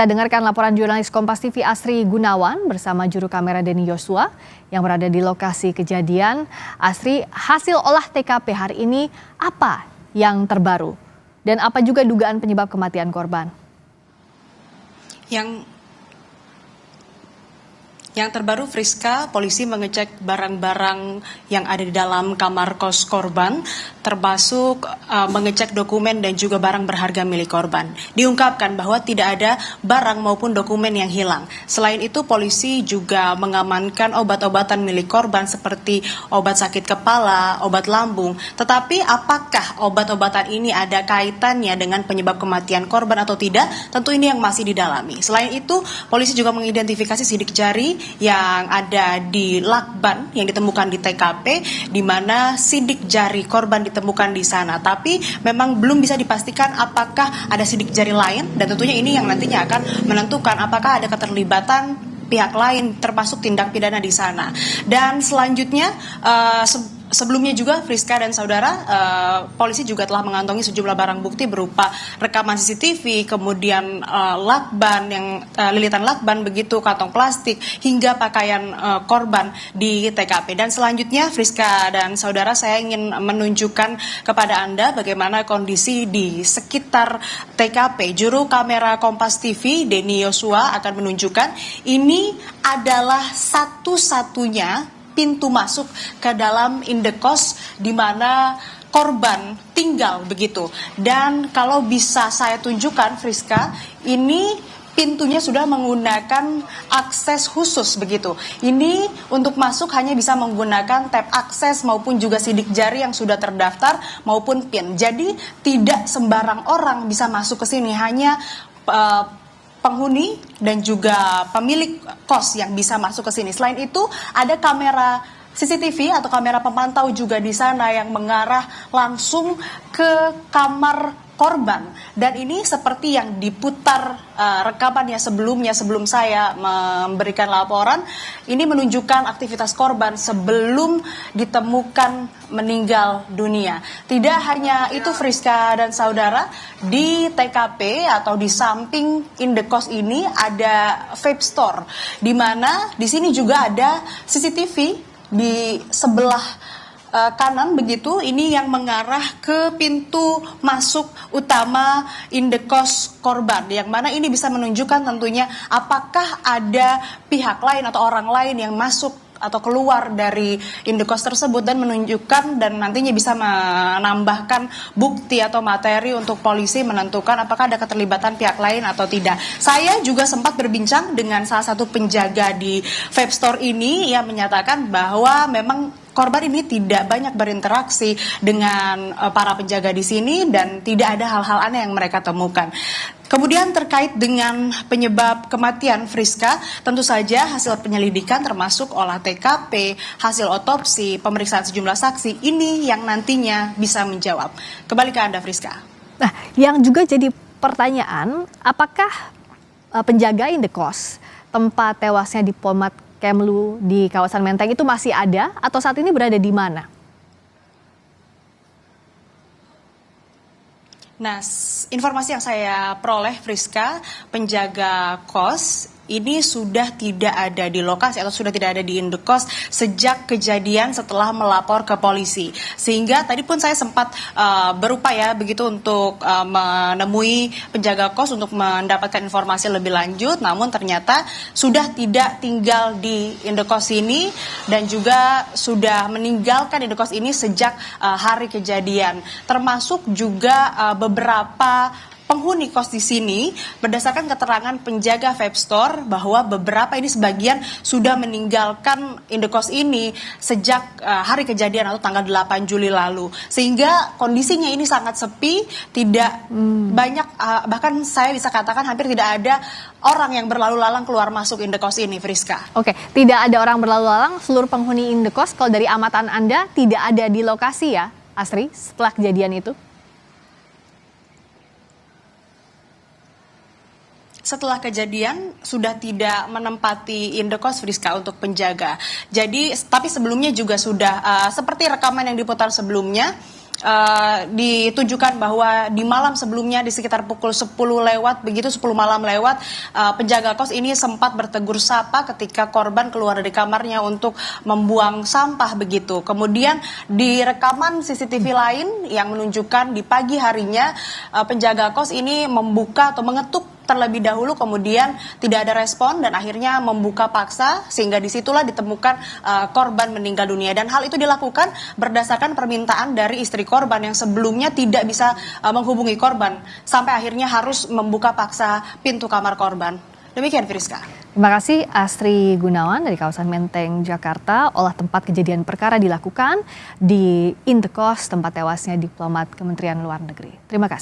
Kita dengarkan laporan jurnalis Kompas TV Asri Gunawan bersama juru kamera Denny Yosua yang berada di lokasi kejadian. Asri, hasil olah TKP hari ini apa yang terbaru? Dan apa juga dugaan penyebab kematian korban? Yang terbaru, Friska, polisi mengecek barang-barang yang ada di dalam kamar kos korban, termasuk mengecek dokumen dan juga barang berharga milik korban. Diungkapkan bahwa tidak ada barang maupun dokumen yang hilang. Selain itu, polisi juga mengamankan obat-obatan milik korban seperti obat sakit kepala, obat lambung. Tetapi apakah obat-obatan ini ada kaitannya dengan penyebab kematian korban atau tidak? Tentu ini yang masih didalami. Selain itu, polisi juga mengidentifikasi sidik jari yang ada di lakban yang ditemukan di TKP, di mana sidik jari korban ditemukan di sana. Tapi memang belum bisa dipastikan apakah ada sidik jari lain, dan tentunya ini yang nantinya akan menentukan apakah ada keterlibatan pihak lain termasuk tindak pidana di sana. Dan selanjutnya sebelumnya juga, Friska dan saudara, polisi juga telah mengantongi sejumlah barang bukti berupa rekaman CCTV, kemudian lakban, lilitan lakban begitu, kantong plastik, hingga pakaian korban di TKP. Dan selanjutnya, Friska dan saudara, saya ingin menunjukkan kepada Anda bagaimana kondisi di sekitar TKP. Juru kamera Kompas TV, Denny Yosua, akan menunjukkan ini adalah satu-satunya pintu masuk ke dalam indekos di mana korban tinggal begitu. Dan kalau bisa saya tunjukkan, Friska, ini pintunya sudah menggunakan akses khusus begitu. Ini untuk masuk hanya bisa menggunakan tab akses maupun juga sidik jari yang sudah terdaftar maupun PIN. Jadi tidak sembarang orang bisa masuk ke sini, hanya penghuni dan juga pemilik kos yang bisa masuk ke sini. Selain itu, ada kamera CCTV atau kamera pemantau juga di sana yang mengarah langsung ke kamar korban. Dan ini seperti yang diputar rekamannya sebelumnya, sebelum saya memberikan laporan, ini menunjukkan aktivitas korban sebelum ditemukan meninggal dunia. Tidak hanya itu, Friska dan saudara, di TKP atau di samping indekos ini ada vape store, di mana di sini juga ada CCTV di sebelah kanan begitu, ini yang mengarah ke pintu masuk utama indekos korban, yang mana ini bisa menunjukkan tentunya apakah ada pihak lain atau orang lain yang masuk atau keluar dari indekos tersebut, dan menunjukkan dan nantinya bisa menambahkan bukti atau materi untuk polisi menentukan apakah ada keterlibatan pihak lain atau tidak. Saya juga sempat berbincang dengan salah satu penjaga di vape store ini yang menyatakan bahwa memang korban ini tidak banyak berinteraksi dengan para penjaga di sini dan tidak ada hal-hal aneh yang mereka temukan. Kemudian terkait dengan penyebab kematian, Friska, tentu saja hasil penyelidikan termasuk olah TKP, hasil otopsi, pemeriksaan sejumlah saksi, ini yang nantinya bisa menjawab. Kembali ke Anda, Friska. Nah, yang juga jadi pertanyaan, apakah penjaga indekos tempat tewasnya di Polmat Kemlu di kawasan Menteng itu masih ada atau saat ini berada di mana? Nah, informasi yang saya peroleh, Friska, penjaga kos ini sudah tidak ada di lokasi atau sudah tidak ada di indekos sejak kejadian setelah melapor ke polisi. Sehingga tadi pun saya sempat berupaya begitu untuk menemui penjaga kos untuk mendapatkan informasi lebih lanjut, namun ternyata sudah tidak tinggal di indekos ini dan juga sudah meninggalkan indekos ini sejak hari kejadian. Termasuk juga beberapa penghuni kos di sini, berdasarkan keterangan penjaga vape store, bahwa beberapa ini sebagian sudah meninggalkan indekos ini sejak hari kejadian atau tanggal 8 Juli lalu. Sehingga kondisinya ini sangat sepi, tidak banyak, bahkan saya bisa katakan hampir tidak ada orang yang berlalu lalang keluar masuk indekos ini, Friska. Oke, tidak ada orang berlalu lalang, seluruh penghuni indekos, kalau dari amatan Anda tidak ada di lokasi ya, Asri, setelah kejadian itu? Setelah kejadian sudah tidak menempati indekos, Friska, untuk penjaga. Jadi, tapi sebelumnya juga sudah seperti rekaman yang diputar sebelumnya, ditunjukkan bahwa di malam sebelumnya di sekitar pukul 10 lewat, begitu 10 malam lewat, penjaga kos ini sempat bertegur sapa ketika korban keluar dari kamarnya untuk membuang sampah begitu. Kemudian di rekaman CCTV lain yang menunjukkan di pagi harinya penjaga kos ini membuka atau mengetuk terlebih dahulu, kemudian tidak ada respon dan akhirnya membuka paksa sehingga disitulah ditemukan korban meninggal dunia. Dan hal itu dilakukan berdasarkan permintaan dari istri korban yang sebelumnya tidak bisa menghubungi korban sampai akhirnya harus membuka paksa pintu kamar korban. Demikian Friska. Terima kasih Astri Gunawan dari kawasan Menteng, Jakarta. Olah tempat kejadian perkara dilakukan di Indekos, tempat tewasnya diplomat Kementerian Luar Negeri. Terima kasih.